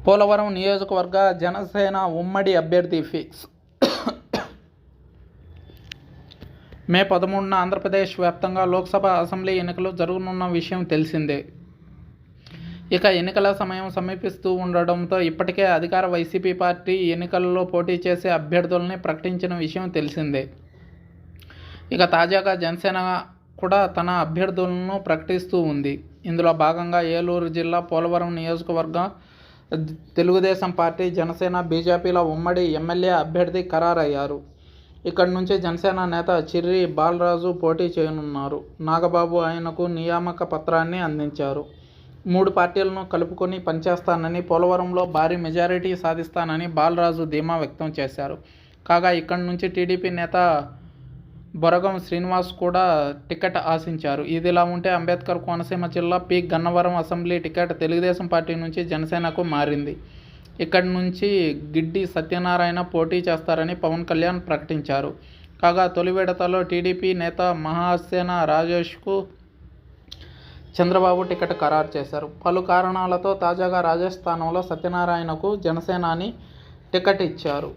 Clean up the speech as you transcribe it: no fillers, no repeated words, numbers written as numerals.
పోలవరం నియోజకవర్గ జనసేన ఉమ్మడి అభ్యర్థి ఫిక్స్. మే 13న ఆంధ్రప్రదేశ్ వ్యాప్తంగా లోక్సభ, అసెంబ్లీ ఎన్నికలు జరగనున్న విషయం తెలిసిందే. ఇక ఎన్నికల సమయం సమీపిస్తూ ఉండడంతో ఇప్పటికే అధికార వైసీపీ పార్టీ ఎన్నికలలో పోటీ చేసే అభ్యర్థుల్ని ప్రకటించిన విషయం తెలిసిందే. ఇక తాజాగా జనసేన కూడా తన అభ్యర్థులను ప్రకటిస్తూ ఉంది. ఇందులో భాగంగా ఏలూరు జిల్లా పోలవరం నియోజకవర్గ తెలుగుదేశం పార్టీ, జనసేన, బీజేపీల ఉమ్మడి ఎమ్మెల్యే అభ్యర్థి ఖరారయ్యారు. ఇక్కడి నుంచి జనసేన నేత చిర్రి బాలరాజు పోటీ చేయనున్నారు. నాగబాబు ఆయనకు నియామక పత్రాన్ని అందించారు. 3 పార్టీలను కలుపుకొని పనిచేస్తానని, పోలవరంలో భారీ మెజారిటీ సాధిస్తానని బాలరాజు ధీమా వ్యక్తం చేశారు. కాగా ఇక్కడి నుంచి టీడీపీ నేత బొరగం శ్రీనివాస్ కూడా టికెట్ ఆశించారు. ఇదిలా ఉంటే అంబేద్కర్ కోనసీమ జిల్లా P. Gannavaram assembly ticket Telugu Desam party నుంచి జనసేనకు మారింది. ఇక్కడి నుంచి గిడ్డి సత్యనారాయణ పోటీ చేస్తారని పవన్ కళ్యాణ్ ప్రకటించారు. కాగా తొలి విడతలో టీడీపీ నేత మహాసేన రాజేష్కు చంద్రబాబు టికెట్ ఖరారు చేశారు. పలు కారణాలతో తాజాగా రాజేష్ స్థానంలో సత్యనారాయణకు జనసేనాని టికెట్ ఇచ్చారు.